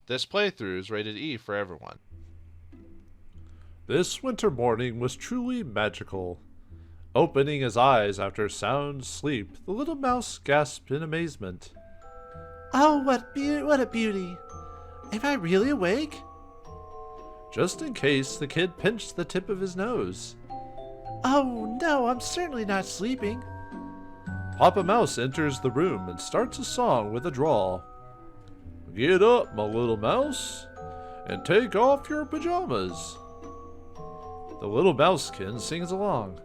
This playthrough is rated E for everyone. This winter morning was truly magical. Opening his eyes after sound sleep, the little mouse gasped in amazement. Oh, what a beauty! Am I really awake? Just in case, the kid pinched the tip of his nose. Oh no, I'm certainly not sleeping. Papa Mouse enters the room and starts a song with a drawl. Get up, my little mouse, and take off your pajamas. The little mousekin sings along.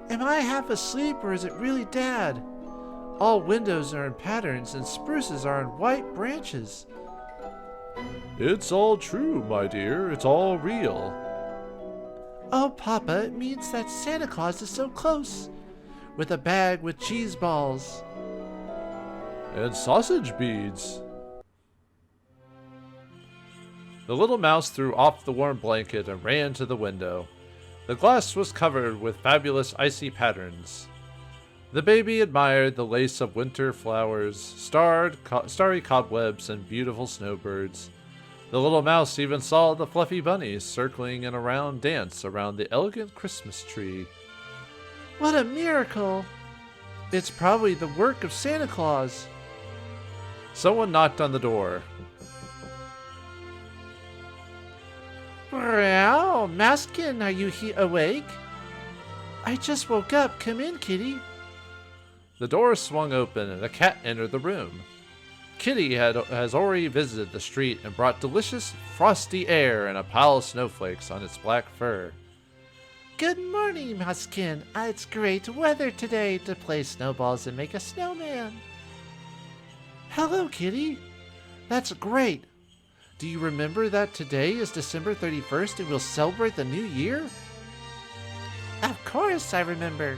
Am I half asleep or is it really Dad? All windows are in patterns and spruces are in white branches. It's all true, my dear. It's all real. Oh, Papa, it means that Santa Claus is so close. With a bag with cheese balls. And sausage beads. The little mouse threw off the warm blanket and ran to the window. The glass was covered with fabulous icy patterns. The baby admired the lace of winter flowers, starry cobwebs, and beautiful snowbirds. The little mouse even saw the fluffy bunnies circling in a round dance around the elegant Christmas tree. What a miracle! It's probably the work of Santa Claus. Someone knocked on the door. Well, Mouskin, are you awake? I just woke up. Come in, Kitty. The door swung open and a cat entered the room. Kitty has already visited the street and brought delicious frosty air and a pile of snowflakes on its black fur. Good morning, Mouskin. It's great weather today to play snowballs and make a snowman. Hello, Kitty. That's great. Do you remember that today is December 31st and we'll celebrate the new year? Of course I remember.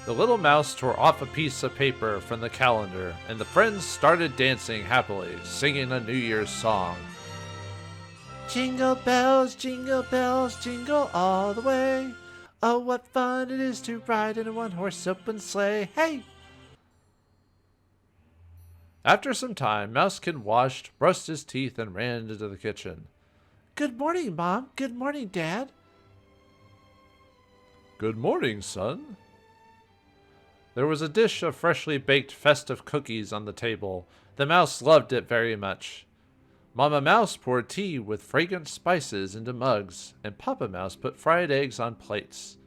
The little mouse tore off a piece of paper from the calendar, and the friends started dancing happily, singing a New Year's song. Jingle bells, jingle all the way. Oh, what fun it is to ride in a one-horse open sleigh. Hey! After some time, Mousekin washed, brushed his teeth, and ran into the kitchen. Good morning, Mom. Good morning, Dad. Good morning, son. There was a dish of freshly baked festive cookies on the table. The mouse loved it very much. Mama Mouse poured tea with fragrant spices into mugs, and Papa Mouse put fried eggs on plates.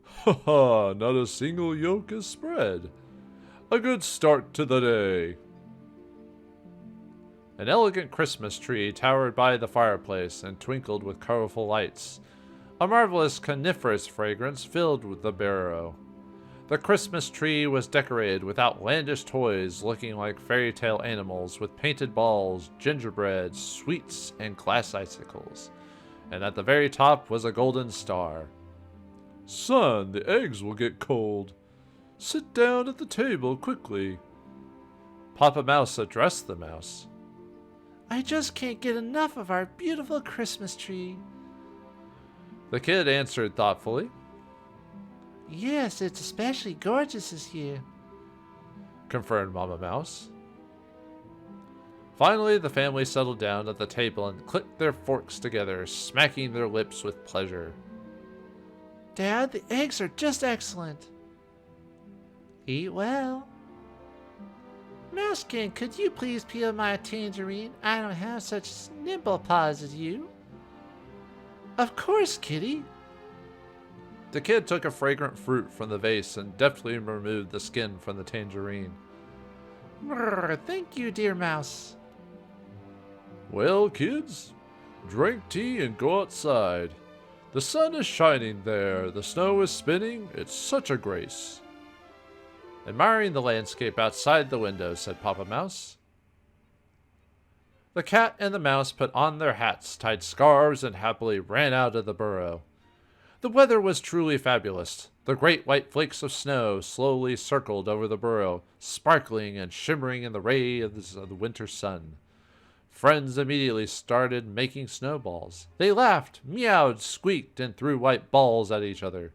Ha ha, not a single yolk is spread. A good start to the day. An elegant Christmas tree towered by the fireplace and twinkled with colorful lights. A marvelous coniferous fragrance filled the barrow. The Christmas tree was decorated with outlandish toys looking like fairy tale animals with painted balls, gingerbread, sweets, and glass icicles. And at the very top was a golden star. Son, the eggs will get cold. Sit down at the table quickly. Papa Mouse addressed the mouse. I just can't get enough of our beautiful Christmas tree. The kid answered thoughtfully. Yes, it's especially gorgeous this year, confirmed Mama Mouse. Finally, the family settled down at the table and clicked their forks together, smacking their lips with pleasure. Dad, the eggs are just excellent. Eat well. Mouskin, could you please peel my tangerine? I don't have such nimble paws as you. Of course, Kitty. The kid took a fragrant fruit from the vase and deftly removed the skin from the tangerine. Brr, thank you, dear mouse. Well, kids, drink tea and go outside. The sun is shining there, the snow is spinning, it's such a grace. Admiring the landscape outside the window, said Papa Mouse. The cat and the mouse put on their hats, tied scarves, and happily ran out of the burrow. The weather was truly fabulous. The great white flakes of snow slowly circled over the burrow, sparkling and shimmering in the rays of the winter sun. Friends immediately started making snowballs. They laughed, meowed, squeaked, and threw white balls at each other.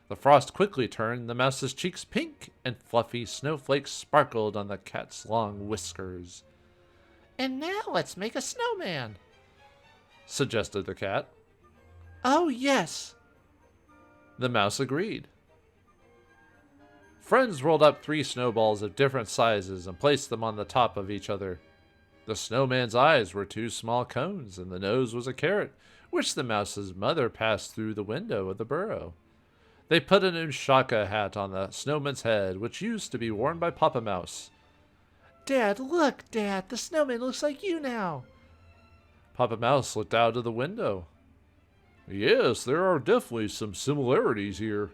The frost quickly turned the mouse's cheeks pink, and fluffy snowflakes sparkled on the cat's long whiskers. And now let's make a snowman, Suggested the cat. Oh, yes. The mouse agreed. Friends rolled up 3 snowballs of different sizes and placed them on the top of each other. The snowman's eyes were 2 small cones, and the nose was a carrot, which the mouse's mother passed through the window of the burrow. They put an Ushaka hat on the snowman's head, which used to be worn by Papa Mouse. Dad, look, Dad, the snowman looks like you now. Papa Mouse looked out of the window. Yes, there are definitely some similarities here.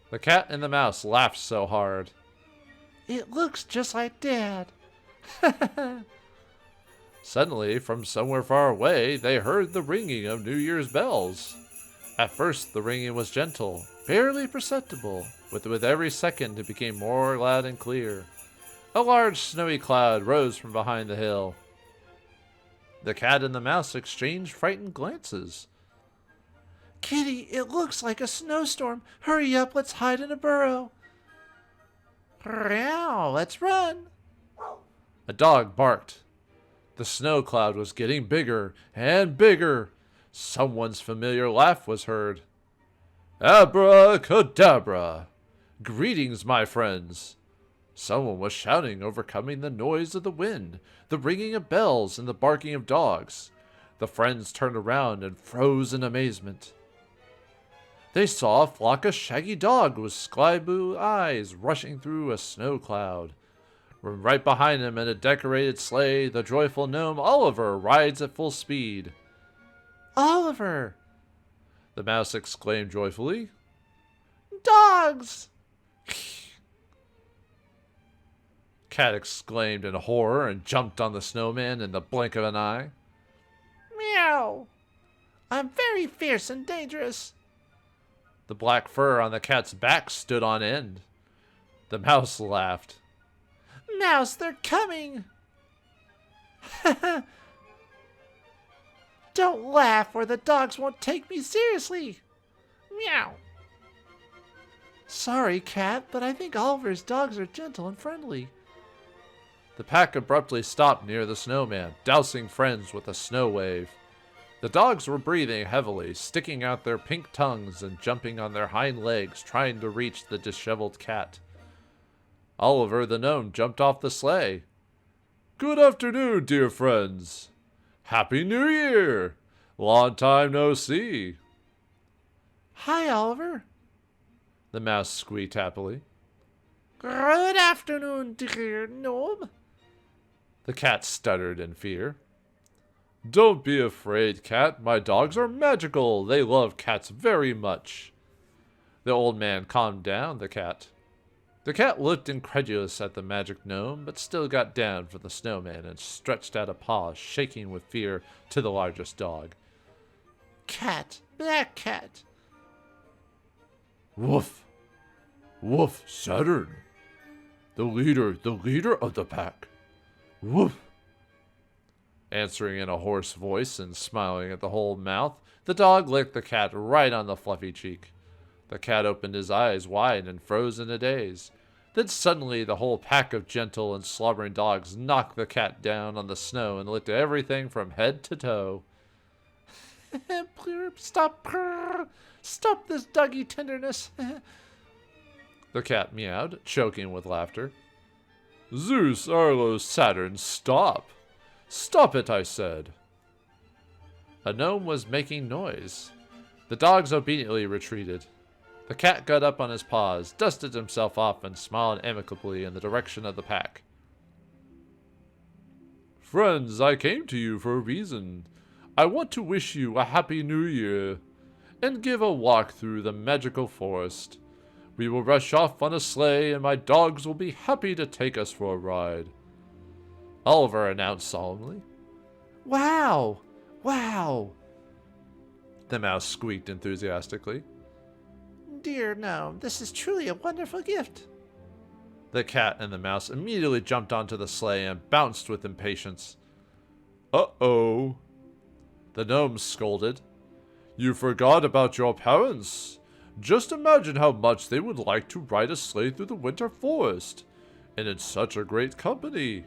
The cat and the mouse laughed so hard. It looks just like Dad. Suddenly, from somewhere far away, they heard the ringing of New Year's bells. At first, the ringing was gentle, barely perceptible, but with every second it became more loud and clear. A large snowy cloud rose from behind the hill. The cat and the mouse exchanged frightened glances. Kitty, it looks like a snowstorm. Hurry up, let's hide in a burrow. Now, let's run. A dog barked. The snow cloud was getting bigger and bigger. Someone's familiar laugh was heard. Abracadabra! Greetings, my friends! Someone was shouting, overcoming the noise of the wind, the ringing of bells, and the barking of dogs. The friends turned around and froze in amazement. They saw a flock of shaggy dogs with sky blue eyes rushing through a snow cloud. Right behind him in a decorated sleigh, the joyful gnome Oliver rides at full speed. Oliver! The mouse exclaimed joyfully. Dogs! Cat exclaimed in horror and jumped on the snowman in the blink of an eye. Meow! I'm very fierce and dangerous. The black fur on the cat's back stood on end. The mouse laughed. Mouse, they're coming! Don't laugh or the dogs won't take me seriously. Meow. Sorry, Cat, but I think Oliver's dogs are gentle and friendly. The pack abruptly stopped near the snowman, dousing friends with a snow wave. The dogs were breathing heavily, sticking out their pink tongues and jumping on their hind legs, trying to reach the disheveled cat. Oliver the gnome jumped off the sleigh. Good afternoon, dear friends. Happy New Year! Long time no see. Hi, Oliver. The mouse squeaked happily. Good afternoon, dear gnome. The cat stuttered in fear. Don't be afraid, cat. My dogs are magical. They love cats very much. The old man calmed down the cat. The cat looked incredulous at the magic gnome, but still got down for the snowman and stretched out a paw, shaking with fear, to the largest dog. Cat, black cat. Woof! Woof, Saturn! The leader of the pack. Woof! Answering in a hoarse voice and smiling at the whole mouth, the dog licked the cat right on the fluffy cheek. The cat opened his eyes wide and froze in a daze. Then suddenly the whole pack of gentle and slobbering dogs knocked the cat down on the snow and licked everything from head to toe. Stop, stop this doggy tenderness. The cat meowed, choking with laughter. Zeus, Arlo, Saturn, stop! Stop it, I said. A gnome was making noise. The dogs obediently retreated. The cat got up on his paws, dusted himself off, and smiled amicably in the direction of the pack. Friends, I came to you for a reason. I want to wish you a happy new year, and give a walk through the magical forest. We will rush off on a sleigh, and my dogs will be happy to take us for a ride. Oliver announced solemnly. Wow! Wow! The mouse squeaked enthusiastically. Dear gnome, this is truly a wonderful gift. The cat and the mouse immediately jumped onto the sleigh and bounced with impatience. Uh-oh. The gnome scolded. You forgot about your parents. Just imagine how much they would like to ride a sleigh through the winter forest, and in such a great company.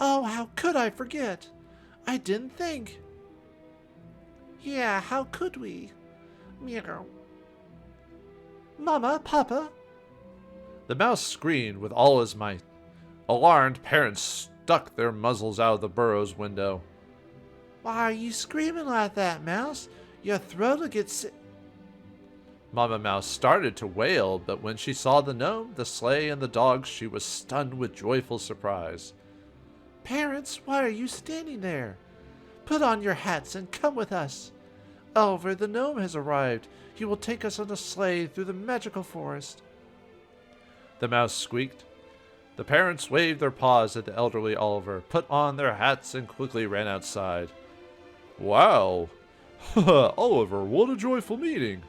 Oh, how could I forget? I didn't think. Yeah, how could we? Meow. Mama, Papa. The mouse screamed with all his might. Alarmed parents stuck their muzzles out of the burrow's window. Why are you screaming like that, Mouse? Your throat will get sick. Mama Mouse started to wail, but when she saw the gnome, the sleigh, and the dogs, she was stunned with joyful surprise. Parents, why are you standing there? Put on your hats and come with us. Oliver the gnome has arrived. He will take us on a sleigh through the magical forest. The mouse squeaked. The parents waved their paws at the elderly Oliver, put on their hats, and quickly ran outside. Wow! Oliver, what a joyful meeting!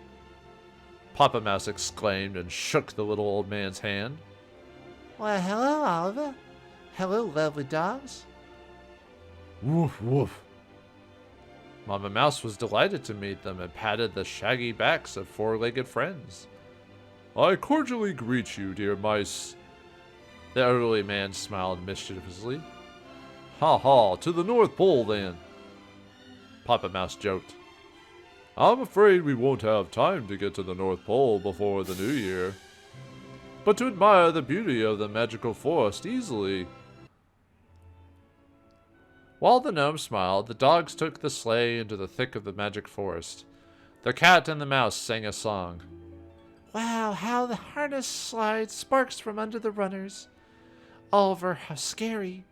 Papa Mouse exclaimed and shook the little old man's hand. Well, hello, Oliver. Hello, lovely dogs. Woof, woof. Mama Mouse was delighted to meet them and patted the shaggy backs of four-legged friends. I cordially greet you, dear mice. The elderly man smiled mischievously. Ha ha, to the North Pole then. Papa Mouse joked. I'm afraid we won't have time to get to the North Pole before the new year. But to admire the beauty of the magical forest easily. While the gnome smiled, the dogs took the sleigh into the thick of the magic forest. The cat and the mouse sang a song. Wow, how the harness slides, sparks from under the runners. Oliver, how scary.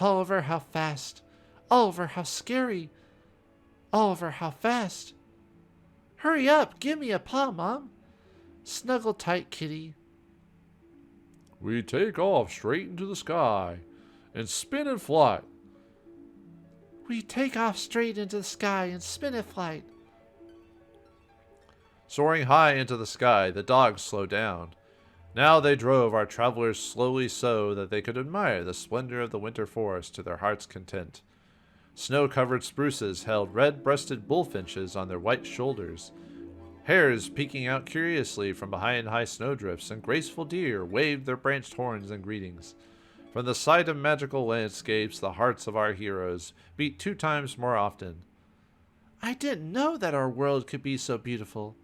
Oliver, how fast. Oliver, how scary. Oliver, how fast. Hurry up, give me a paw, Mom. Snuggle tight, kitty. We take off straight into the sky and spin in flight. We take off straight into the sky and spin a flight. Soaring high into the sky, the dogs slowed down. Now they drove our travelers slowly so that they could admire the splendor of the winter forest to their heart's content. Snow-covered spruces held red-breasted bullfinches on their white shoulders. Hares peeking out curiously from behind high snowdrifts, and graceful deer waved their branched horns in greetings. From the sight of magical landscapes, the hearts of our heroes beat 2 times more often. I didn't know that our world could be so beautiful.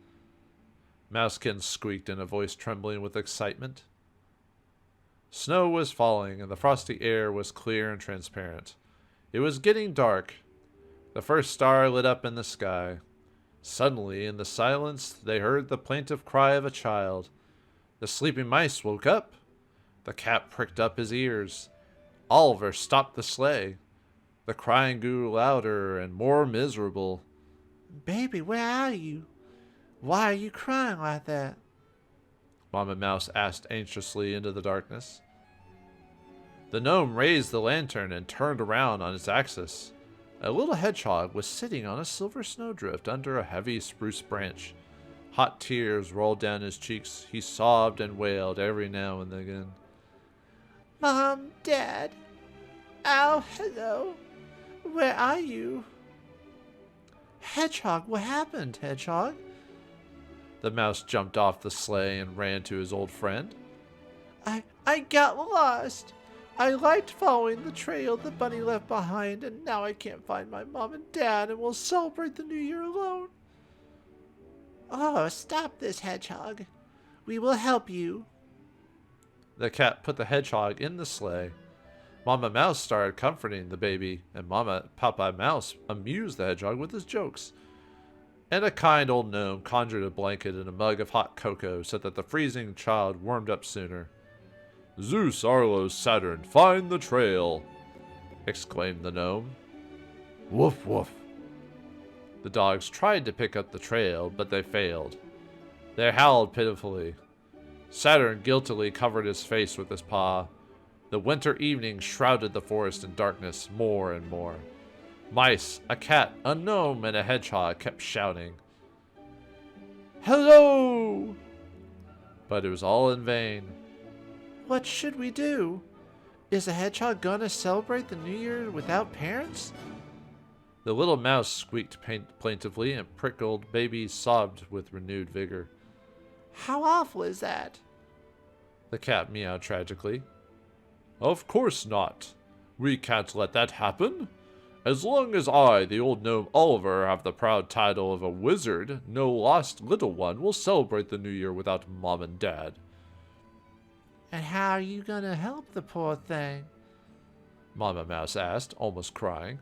Mousekin squeaked in a voice trembling with excitement. Snow was falling, and the frosty air was clear and transparent. It was getting dark. The first star lit up in the sky. Suddenly, in the silence, they heard the plaintive cry of a child. The sleeping mice woke up. The cat pricked up his ears. Oliver stopped the sleigh. The crying grew louder and more miserable. Baby, where are you? Why are you crying like that? Mama Mouse asked anxiously into the darkness. The gnome raised the lantern and turned around on its axis. A little hedgehog was sitting on a silver snowdrift under a heavy spruce branch. Hot tears rolled down his cheeks. He sobbed and wailed every now and again. Mom, Dad. Oh, hello. Where are you? Hedgehog, what happened, Hedgehog? The mouse jumped off the sleigh and ran to his old friend. I got lost. I liked following the trail the bunny left behind, and now I can't find my mom and dad, and we'll celebrate the new year alone. Oh, stop this, Hedgehog. We will help you. The cat put the hedgehog in the sleigh. Mama Mouse started comforting the baby, and Papa Mouse amused the hedgehog with his jokes. And a kind old gnome conjured a blanket and a mug of hot cocoa so that the freezing child warmed up sooner. Zeus, Arlos, Saturn, find the trail! Exclaimed the gnome. Woof, woof. The dogs tried to pick up the trail, but they failed. They howled pitifully. Saturn guiltily covered his face with his paw. The winter evening shrouded the forest in darkness more and more. Mice, a cat, a gnome, and a hedgehog kept shouting, "Hello!" But it was all in vain. What should we do? Is the hedgehog gonna celebrate the new year without parents? The little mouse squeaked plaintively, and prickled baby sobbed with renewed vigor. How awful is that? The cat meowed tragically. Of course not. We can't let that happen. As long as I, the old gnome Oliver, have the proud title of a wizard, no lost little one will celebrate the new year without Mom and Dad. And how are you gonna help the poor thing? Mama Mouse asked, almost crying.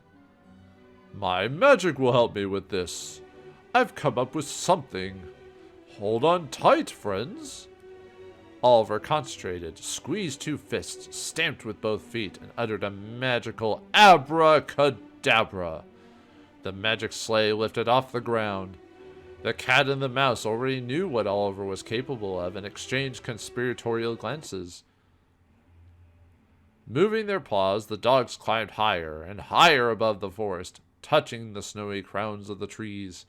My magic will help me with this. I've come up with something. Hold on tight, friends. Oliver concentrated, squeezed two fists, stamped with both feet, and uttered a magical abracadabra. The magic sleigh lifted off the ground. The cat and the mouse already knew what Oliver was capable of and exchanged conspiratorial glances. Moving their paws, the dogs climbed higher and higher above the forest, touching the snowy crowns of the trees.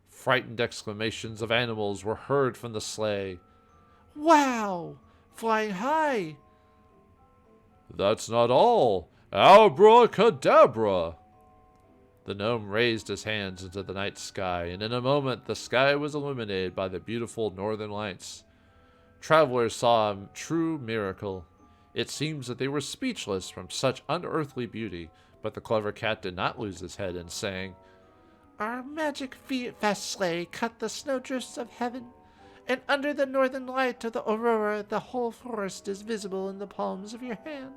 Frightened exclamations of animals were heard from the sleigh. Wow! Flying high! That's not all! Abracadabra! The gnome raised his hands into the night sky, and in a moment the sky was illuminated by the beautiful northern lights. Travelers saw a true miracle. It seems that they were speechless from such unearthly beauty, but the clever cat did not lose his head and sang, Our magic fast sleigh cut the snowdrifts of heaven, and under the northern light of the aurora the whole forest is visible in the palms of your hand.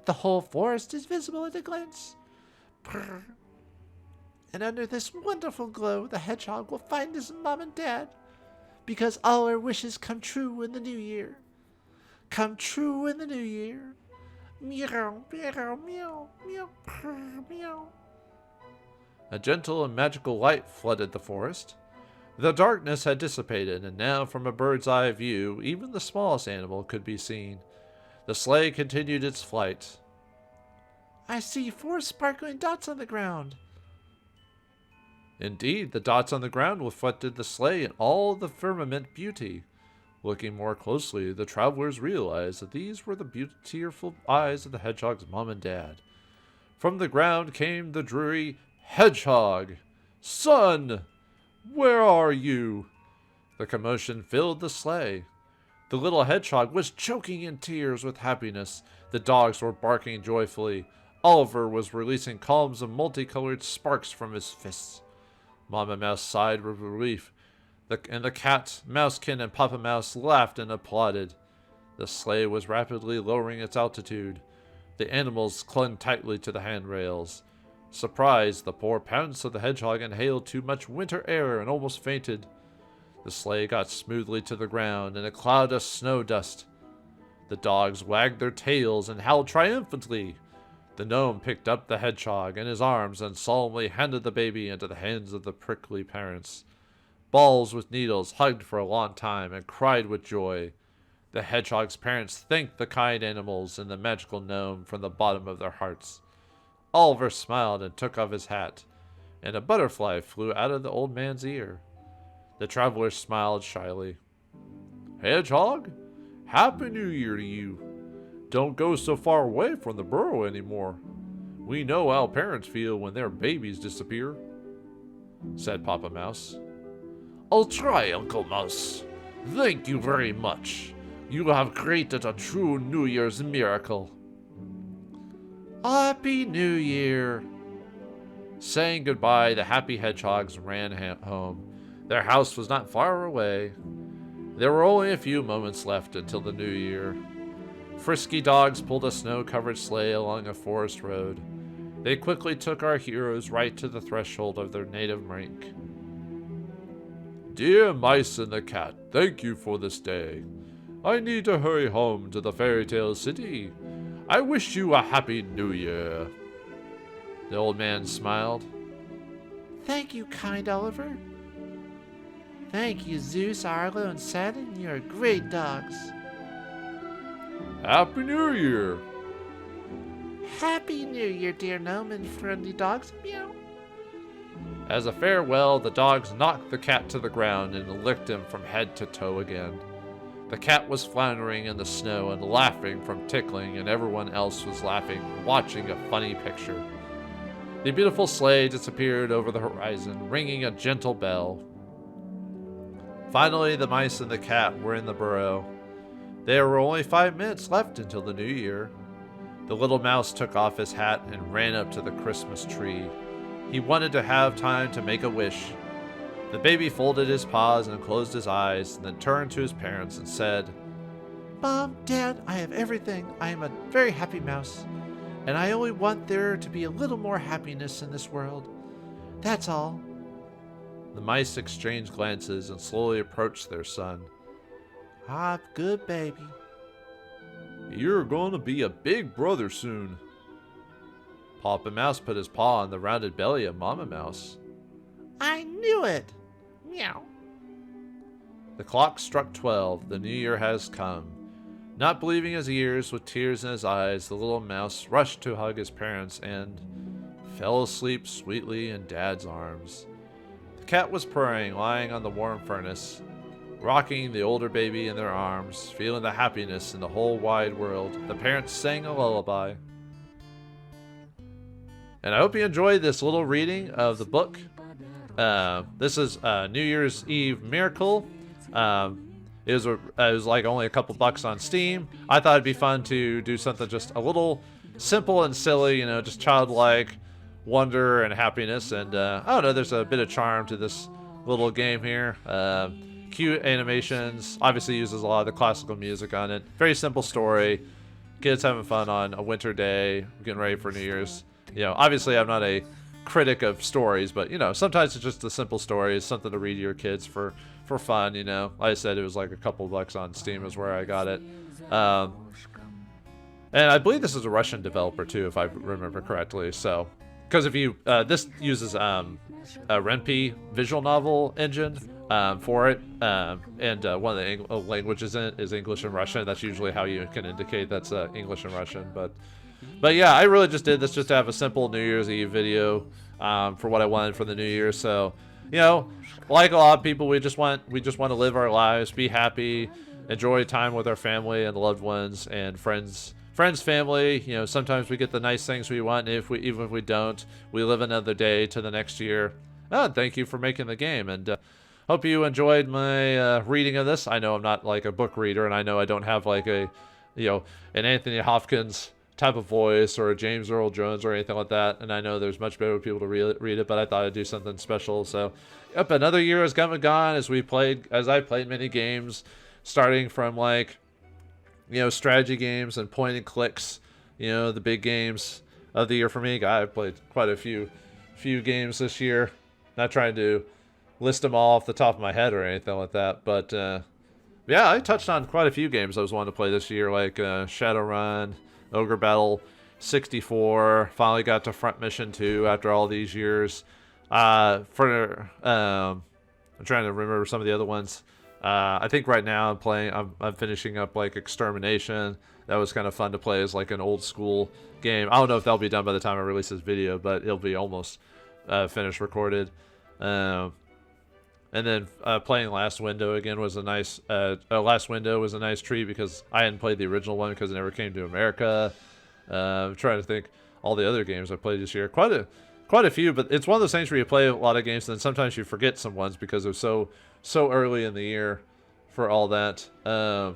The whole forest is visible at a glance. Brr. And under this wonderful glow the hedgehog will find his mom and dad, because all our wishes come true in the new year. Come true in the new year. Meow, meow, meow, meow, brr, meow. A gentle and magical light flooded the forest. The darkness had dissipated, and now from a bird's eye view, even the smallest animal could be seen. The sleigh continued its flight. I see 4 sparkling dots on the ground. Indeed, the dots on the ground reflected the sleigh in all the firmament beauty. Looking more closely, the travelers realized that these were the beautiful eyes of the hedgehog's mom and dad. From the ground came the dreary hedgehog. Son! Where are you? The commotion filled the sleigh. The little hedgehog was choking in tears with happiness. The dogs were barking joyfully. Oliver was releasing columns of multicolored sparks from his fists. Mama Mouse sighed with relief, and the cat, Mousekin, and Papa Mouse laughed and applauded. The sleigh was rapidly lowering its altitude. The animals clung tightly to the handrails. Surprised, the poor parents of the hedgehog inhaled too much winter air and almost fainted. The sleigh got smoothly to the ground in a cloud of snow dust. The dogs wagged their tails and howled triumphantly. The gnome picked up the hedgehog in his arms and solemnly handed the baby into the hands of the prickly parents. Balls with needles hugged for a long time and cried with joy. The hedgehog's parents thanked the kind animals and the magical gnome from the bottom of their hearts. Oliver smiled and took off his hat, and a butterfly flew out of the old man's ear. The traveler smiled shyly. Hedgehog, Happy New Year to you. Don't go so far away from the burrow anymore. We know how parents feel when their babies disappear, said Papa Mouse. I'll try, Uncle Mouse. Thank you very much. You have created a true New Year's miracle. Happy New Year. Saying goodbye, the happy hedgehogs ran home. Their house was not far away. There were only a few moments left until the new year. Frisky dogs pulled a snow-covered sleigh along a forest road. They quickly took our heroes right to the threshold of their native rink. Dear Mice and the Cat, thank you for this day. I need to hurry home to the fairy tale city. I wish you a happy new year. The old man smiled. Thank you, kind Oliver. Thank you, Zeus, Arlo, and Saturn. You're great dogs. Happy New Year. Happy New Year, dear gnome and friendly dogs. Meow. As a farewell, the dogs knocked the cat to the ground and licked him from head to toe again. The cat was floundering in the snow and laughing from tickling, and everyone else was laughing, watching a funny picture. The beautiful sleigh disappeared over the horizon, ringing a gentle bell. Finally, the mice and the cat were in the burrow. There were only 5 minutes left until the new year. The little mouse took off his hat and ran up to the Christmas tree. He wanted to have time to make a wish. The baby folded his paws and closed his eyes, and then turned to his parents and said, Mom, Dad, I have everything. I am a very happy mouse, and I only want there to be a little more happiness in this world. That's all. The mice exchanged glances and slowly approached their son. Ah, good baby. You're going to be a big brother soon. Papa Mouse put his paw on the rounded belly of Mama Mouse. I knew it. Meow. The clock struck 12. The new year has come. Not believing his ears, with tears in his eyes, the little mouse rushed to hug his parents and fell asleep sweetly in Dad's arms. The cat was purring, lying on the warm furnace, rocking the older baby in their arms, feeling the happiness in the whole wide world. The parents sang a lullaby. And I hope you enjoyed this little reading of the book. This is New Year's Eve Miracle. It was like only a couple bucks on Steam. I thought it'd be fun to do something just a little simple and silly, you know, just childlike wonder and happiness. And I don't know, there's a bit of charm to this little game here. Cute animations, obviously uses a lot of the classical music on it. Very simple story. Kids having fun on a winter day, getting ready for New Year's. You know, obviously I'm not a critic of stories, but you know, sometimes it's just a simple story. It's something to read to your kids for fun, you know. Like I said, it was like a couple bucks on Steam is where I got it. And I believe this is a Russian developer too, if I remember correctly. So, because if you, this uses a Ren'Py visual novel engine for it, and one of the languages in it is English and Russian. That's usually how you can indicate that's English and Russian. But yeah, I really just did this just to have a simple New Year's Eve video for what I wanted for the New Year. So, you know, like a lot of people, we just want to live our lives, be happy, enjoy time with our family and loved ones and friends, family. You know, sometimes we get the nice things we want, and even if we don't, we live another day to the next year. Thank you for making the game, and hope you enjoyed my reading of this. I know I'm not like a book reader, and I know I don't have like a, you know, an Anthony Hopkins type of voice or a James Earl Jones or anything like that, and I know there's much better people to read it, but I thought I'd do something special. So, yep, another year has come and gone as I played many games, starting from like, you know, strategy games and point and clicks, you know, the big games of the year for me. I've played quite a few games this year. Not trying to list them all off the top of my head or anything like that, but yeah, I touched on quite a few games I was wanting to play this year, like Shadowrun, Ogre Battle 64, finally got to Front Mission 2 after all these years. I'm trying to remember some of the other ones. I think right now I'm finishing up like Extermination. That was kind of fun to play as like an old school game. I don't know if that'll be done by the time I release this video, but it'll be almost finished recorded. And then playing Last Window again was a nice Last Window was a nice treat because I hadn't played the original one because it never came to America. I'm trying to think all the other games I played this year. Quite a few, but it's one of those things where you play a lot of games and then sometimes you forget some ones because they're so early in the year for all that. Yeah,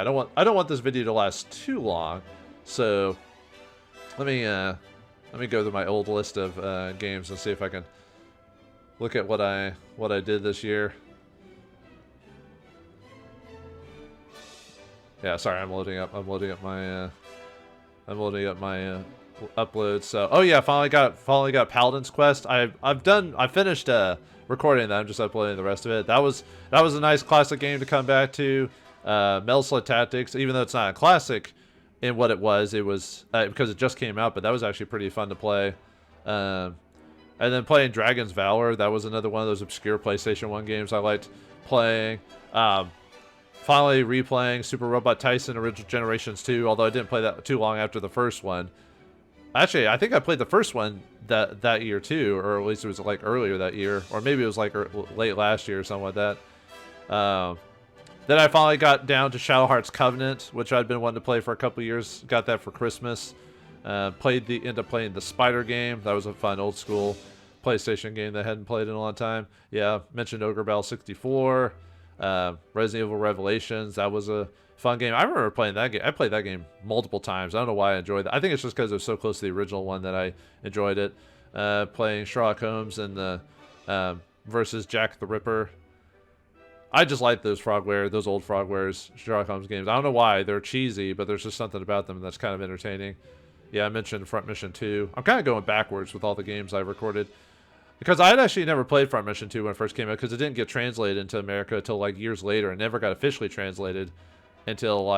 I don't want this video to last too long, so let me go through my old list of games and see if I can look at what I did this year. Yeah, sorry, I'm loading up my uploads. So, oh yeah, finally got Paladin's Quest. I finished recording that. I'm just uploading the rest of it. That was a nice classic game to come back to. Metal Slug Tactics, even though it's not a classic in what it was because it just came out, but that was actually pretty fun to play. And then playing Dragon's Valor, that was another one of those obscure PlayStation 1 games I liked playing. Finally replaying Super Robot Tyson Original Generations 2, although I didn't play that too long after the first one. Actually, I think I played the first one that year too, or at least it was like earlier that year, or maybe it was like late last year or something like that. Then I finally got down to Shadow Hearts Covenant, which I'd been wanting to play for a couple years. Got that for Christmas. Ended up playing the Spider game. That was a fun old school PlayStation game that I hadn't played in a long time. Yeah, mentioned Ogre Battle 64, Resident Evil Revelations. That was a fun game. I remember playing that game. I played that game multiple times. I don't know why I enjoyed that. I think it's just because it was so close to the original one that I enjoyed it. Playing Sherlock Holmes and the versus Jack the Ripper. I just like those those old Frogwares Sherlock Holmes games. I don't know why. They're cheesy, but there's just something about them that's kind of entertaining. Yeah, I mentioned Front Mission 2. I'm kind of going backwards with all the games I've recorded. Because I had actually never played Front Mission 2 when it first came out, because it didn't get translated into America until like years later, and never got officially translated until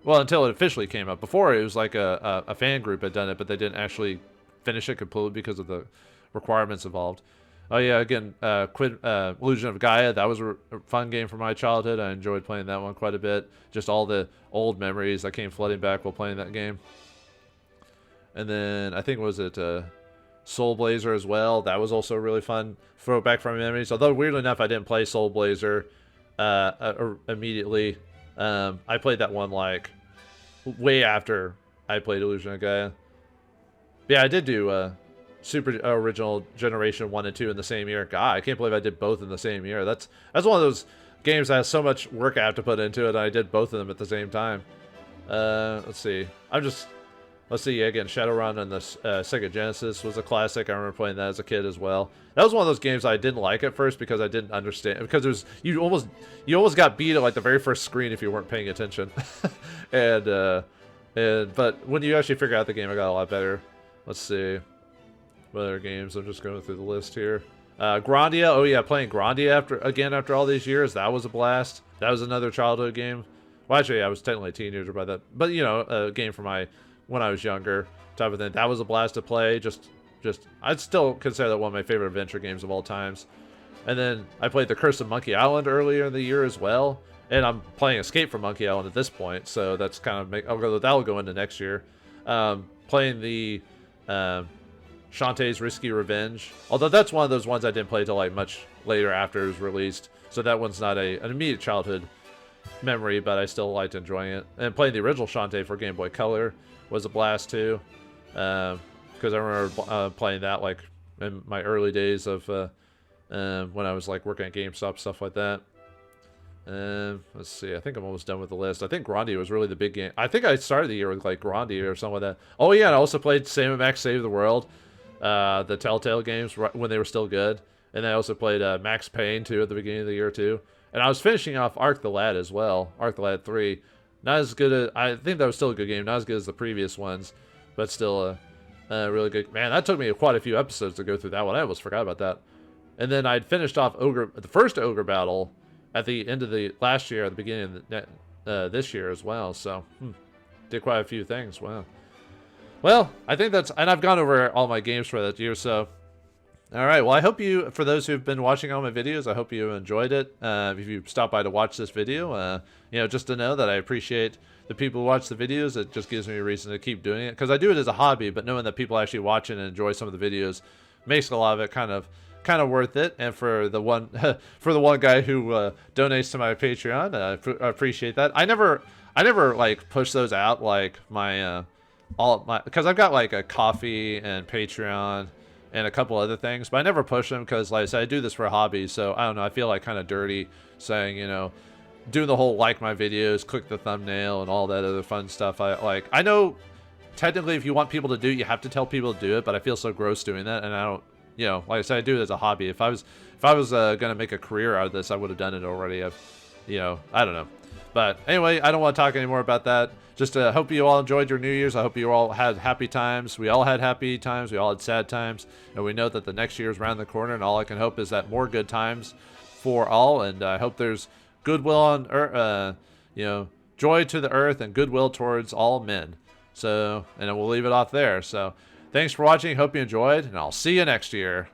until it officially came out. Before, it was like a fan group had done it, but they didn't actually finish it completely because of the requirements involved. Oh yeah, again, Illusion of Gaia. That was a fun game from my childhood. I enjoyed playing that one quite a bit. Just all the old memories that came flooding back while playing that game. And then I think Soul Blazer as well. That was also really fun. Throwback from memories. Although weirdly enough, I didn't play Soul Blazer immediately. I played that one like way after I played Illusion of Gaia. But yeah, I did do Super Original Generation 1 and 2 in the same year. God, I can't believe I did both in the same year. That's one of those games that has so much work I have to put into it, and I did both of them at the same time. Let's see. Let's see, again, Shadowrun on the Sega Genesis was a classic. I remember playing that as a kid as well. That was one of those games I didn't like at first because I didn't understand. Because you almost got beat at like the very first screen if you weren't paying attention. But when you actually figure out the game, it got a lot better. Let's see. What other games? I'm just going through the list here. Grandia. Oh yeah, playing Grandia after all these years. That was a blast. That was another childhood game. Well, actually, I was technically a teenager by that. But, you know, a game from when I was younger type of thing. That was a blast to play. I'd still consider that one of my favorite adventure games of all times. And then I played The Curse of Monkey Island earlier in the year as well. And I'm playing Escape from Monkey Island at this point. So that's kind of that'll go into next year. Playing the Shantae's Risky Revenge. Although that's one of those ones I didn't play till like much later after it was released. So that one's not an immediate childhood memory, but I still liked enjoying it. And playing the original Shantae for Game Boy Color was a blast too. Because I remember playing that like in my early days of when I was like working at GameStop, stuff like that. Let's see. I think I'm almost done with the list. I think Grandia was really the big game. I think I started the year with like Grandia or something like that. Oh yeah, and I also played Sam & Max Save the World, the Telltale games when they were still good. And I also played Max Payne too at the beginning of the year too. And I was finishing off Ark the Lad as well. Ark the Lad 3. Not as good I think that was still a good game. Not as good as the previous ones, but still a really good. Man, that took me quite a few episodes to go through that one. I almost forgot about that. And then I'd finished off the first Ogre Battle at the end of the last year, at the beginning of this year as well. So, did quite a few things. Wow. Well, I think and I've gone over all my games for that year, so. All right, well, I hope for those who've been watching all my videos, I hope you enjoyed it. If you stopped by to watch this video, just to know that I appreciate the people who watch the videos. It just gives me a reason to keep doing it, because I do it as a hobby, but knowing that people actually watch it and enjoy some of the videos makes a lot of it kind of worth it. And for the one guy who donates to my Patreon, I appreciate that. I never like push those out like because I've got like a Coffee and Patreon and a couple other things, but I never push them because, like I said, I do this for a hobby, so I don't know, I feel like kind of dirty saying, doing the whole like my videos, click the thumbnail, and all that other fun stuff. I know technically if you want people to do it, you have to tell people to do it, but I feel so gross doing that, and I don't, like I said, I do it as a hobby. If I was gonna make a career out of this, I would have done it already. I don't know. But anyway, I don't want to talk anymore about that. Just hope you all enjoyed your New Year's. I hope you all had happy times. We all had happy times. We all had sad times. And we know that the next year is around the corner. And all I can hope is that more good times for all. And I hope there's goodwill on earth, joy to the earth and goodwill towards all men. So, and we'll leave it off there. So, thanks for watching. Hope you enjoyed. And I'll see you next year.